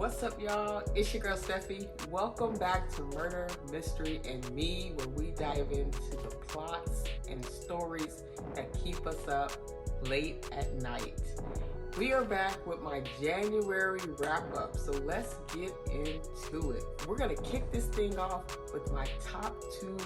What's up, y'all? It's your girl Steffi. Welcome back to Murder, Mystery, and Me, where we dive into the plots and stories that keep us up late at night. We are back with my January wrap-up, so let's get into it. We're gonna kick this thing off with my top 2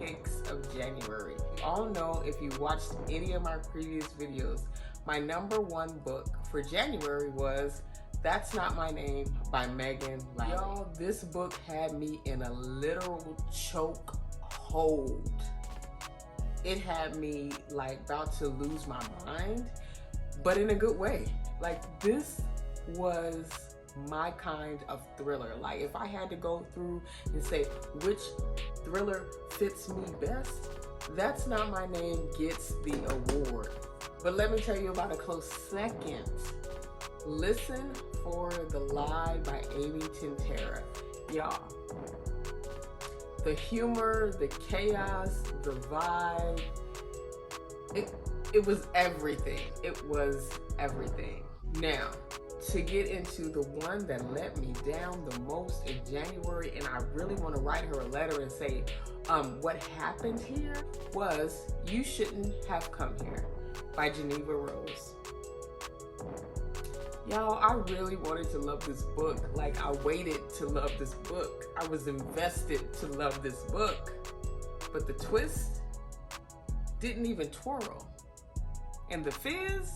picks of January. You all know, if you watched any of my previous videos, my number 1 book for January was That's Not My Name by Megan Lally. Y'all, this book had me in a literal choke hold. It had me like about to lose my mind, but in a good way. Like, this was my kind of thriller. Like, if I had to go through and say which thriller fits me best, That's Not My Name gets the award. But let me tell you about a close second. Listen for the Lie by Amy Tintera. Y'all, the humor, the chaos, the vibe, it was everything. It was everything. Now, to get into the one that let me down the most in January, and I really want to write her a letter and say, what happened here was You Shouldn't Have Come Here by Geneva Rose. Y'all, I really wanted to love this book. Like, I waited to love this book. I was invested to love this book. But the twist didn't even twirl. And the fizz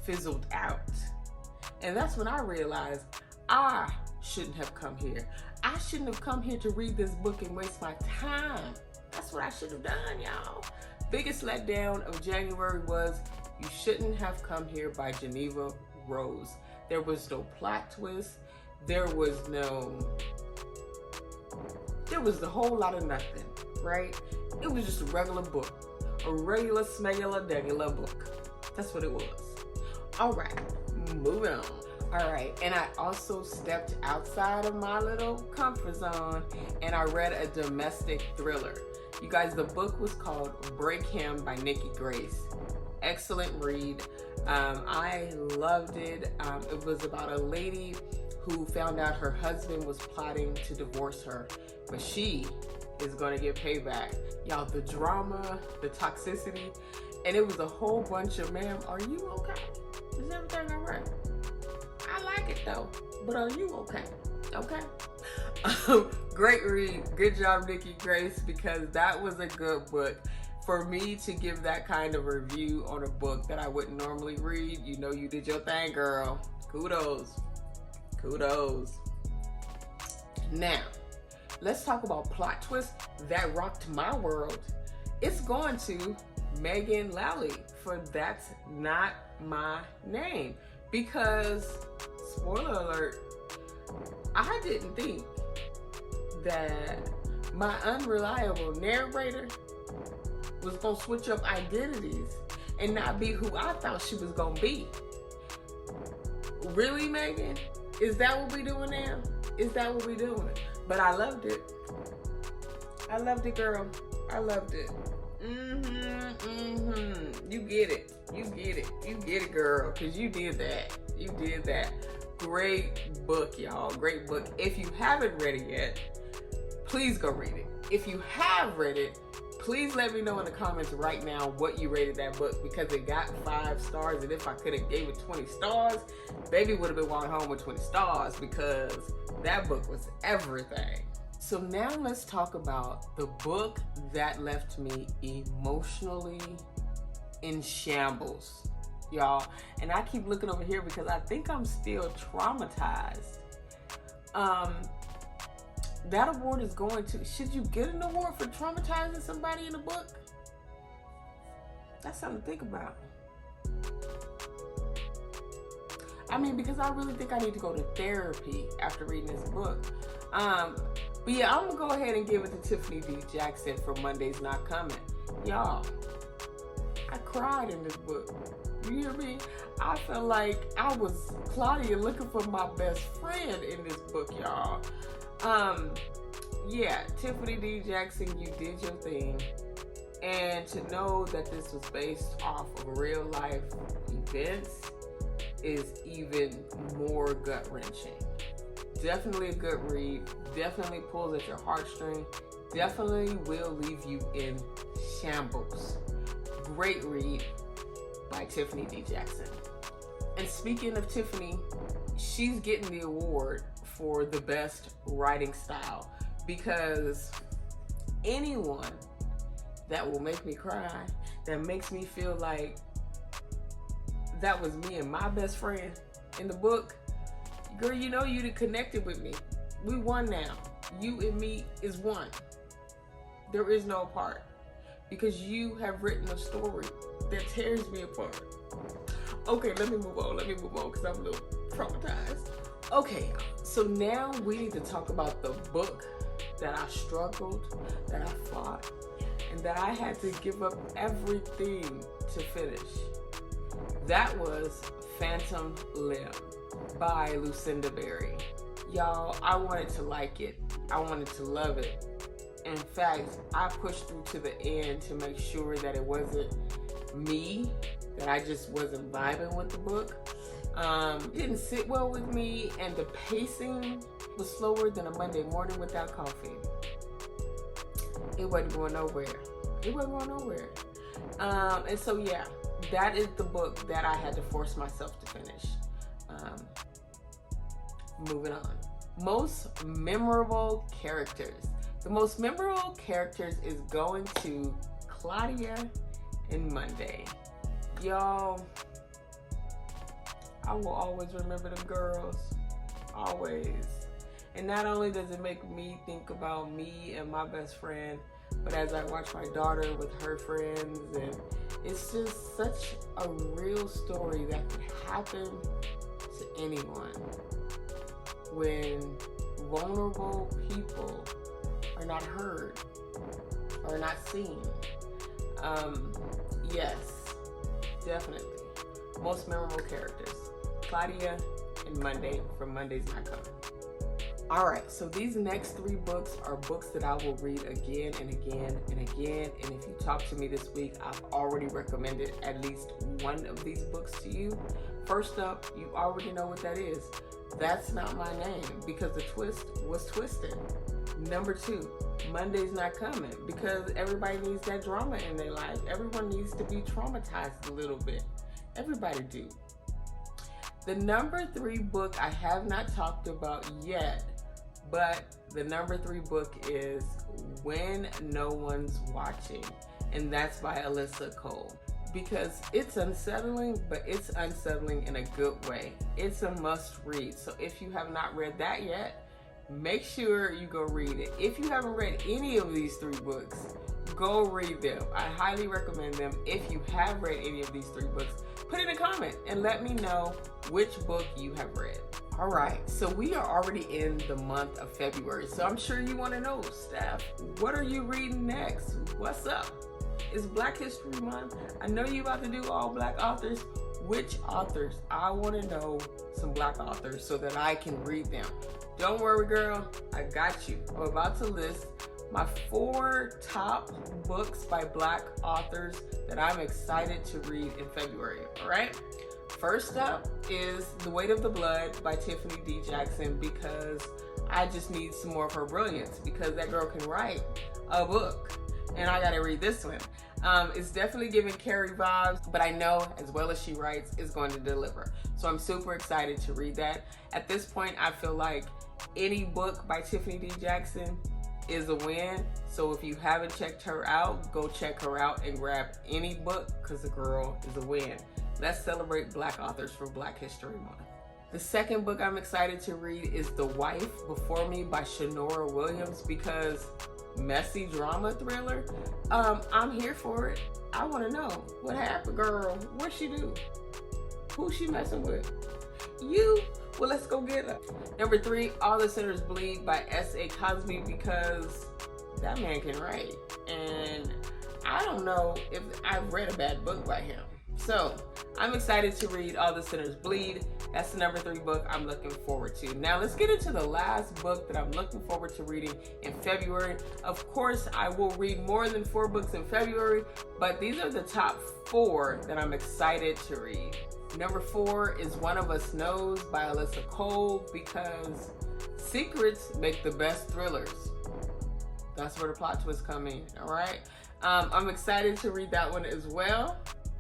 fizzled out. And that's when I realized I shouldn't have come here. I shouldn't have come here to read this book and waste my time. That's what I should have done, y'all. Biggest letdown of January was You Shouldn't Have Come Here by Geneva Rose. There was no plot twist. There was a whole lot of nothing, right? It was just a regular book. A regular, smegular, degular book. That's what it was. All right, moving on. All right, and I also stepped outside of my little comfort zone and I read a domestic thriller. You guys, the book was called Break Him by Nikki Grace. Excellent read. I loved it. It was about a lady who found out her husband was plotting to divorce her, but she is gonna get payback. Y'all, the drama, the toxicity, and it was a whole bunch of, ma'am, are you okay? Is everything all right? I like it though, but are you okay? Okay. Great read. Good job, Nikki Grace, because that was a good book. For me to give that kind of review on a book that I wouldn't normally read, you know you did your thing, girl. Kudos. Kudos. Now, let's talk about plot twists that rocked my world. It's going to Megan Lally for That's Not My Name. Because, spoiler alert, I didn't think that my unreliable narrator was gonna switch up identities and not be who I thought she was gonna be. Really, Megan? Is that what we doing now? Is that what we doing? But I loved it. I loved it, girl. I loved it. You get it. You get it. You get it, girl. Cause you did that. You did that. Great book, y'all. Great book. If you haven't read it yet, please go read it. If you have read it, please let me know in the comments right now what you rated that book, because it got 5 stars, and if I could have gave it 20 stars, baby would have been walking home with 20 stars, because that book was everything. So now let's talk about the book that left me emotionally in shambles, y'all. And I keep looking over here because I think I'm still traumatized. That award is going to, should you get an award for traumatizing somebody in a book? That's something to think about. I mean, because I really think I need to go to therapy after reading this book. But yeah, I'm gonna go ahead and give it to Tiffany D. Jackson for Monday's Not Coming. Y'all, I cried in this book. You hear me? I felt like I was Claudia looking for my best friend in this book, y'all. Yeah, Tiffany D. Jackson, you did your thing. And to know that this was based off of real life events is even more gut-wrenching. Definitely a good read. Definitely pulls at your heartstring. Definitely will leave you in shambles. Great read by Tiffany D. Jackson. And speaking of Tiffany, she's getting the award for the best writing style, because anyone that will make me cry, that makes me feel like that was me and my best friend in the book, girl, you know you'd have connected with me. We won now. You and me is one. There is no apart, because you have written a story that tears me apart. Okay, let me move on because I'm a little traumatized. Okay, so now we need to talk about the book that I struggled, that I fought, and that I had to give up everything to finish. That was Phantom Limb by Lucinda Berry. Y'all, I wanted to like it. I wanted to love it. In fact, I pushed through to the end to make sure that it wasn't me, that I just wasn't vibing with the book. It didn't sit well with me, and the pacing was slower than a Monday morning without coffee. It wasn't going nowhere. And so yeah, that is the book that I had to force myself to finish. Moving on. Most memorable characters. The most memorable characters is going to Claudia and Monday. Y'all, I will always remember them girls. Always. And not only does it make me think about me and my best friend, but as I watch my daughter with her friends, and it's just such a real story that could happen to anyone when vulnerable people are not heard or not seen. Yes, definitely. Most memorable characters, Claudia and Monday from Monday's Not Coming. All right, so these next 3 books are books that I will read again and again and again. And if you talk to me this week, I've already recommended at least one of these books to you. First up, you already know what that is. That's Not My Name, because the twist was twisted. Number 2, Monday's Not Coming, because everybody needs that drama in their life. Everyone needs to be traumatized a little bit. Everybody do. The number 3 book I have not talked about yet, but the number 3 book is When No One's Watching, and that's by Alyssa Cole. Because it's unsettling, but it's unsettling in a good way. It's a must read. So if you have not read that yet, make sure you go read it. If you haven't read any of these 3 books, go read them. I highly recommend them. If you have read any of these 3 books, put in a comment and let me know which book you have read. All right, so we are already in the month of February. So I'm sure you want to know, Steph, what are you reading next? What's up? It's Black History Month. I know you about to do all Black authors. Which authors? I want to know some Black authors so that I can read them. Don't worry, girl. I got you. I'm about to list my 4 top books by Black authors that I'm excited to read in February. All right? First up is The Weight of the Blood by Tiffany D. Jackson, because I just need some more of her brilliance, because that girl can write a book. And I gotta read this one. It's definitely giving Carrie vibes, but I know as well as she writes, is going to deliver. So I'm super excited to read that. At this point, I feel like any book by Tiffany D. Jackson is a win. So if you haven't checked her out, go check her out and grab any book, because the girl is a win. Let's celebrate Black authors for Black History Month. The second book I'm excited to read is The Wife Before Me by Shanora Williams, because messy drama thriller. I'm here for it. I want to know what happened, girl. What she do? Who she messing with? You? Well, let's go get her. Number 3, All the Sinners Bleed by S.A. Cosby, because that man can write. And I don't know if I've read a bad book by him. So I'm excited to read All the Sinners Bleed. That's the number 3 book I'm looking forward to. Now let's get into the last book that I'm looking forward to reading in February. Of course, I will read more than 4 books in February, but these are the top 4 that I'm excited to read. Number 4 is One of Us Knows by Alyssa Cole, because Secrets make the best thrillers. That's where the plot twists come in, all right? I'm excited to read that one as well.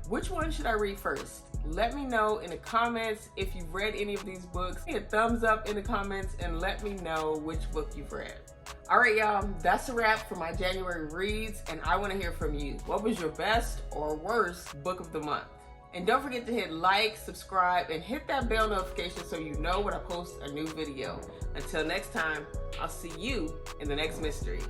Which one should I read first? Let me know in the comments if you've read any of these books. Give me a thumbs up in the comments and let me know which book you've read. All right, y'all, that's a wrap for my January reads, and I want to hear from you. What was your best or worst book of the month? And don't forget to hit like, subscribe, and hit that bell notification so you know when I post a new video. Until next time, I'll see you in the next mystery.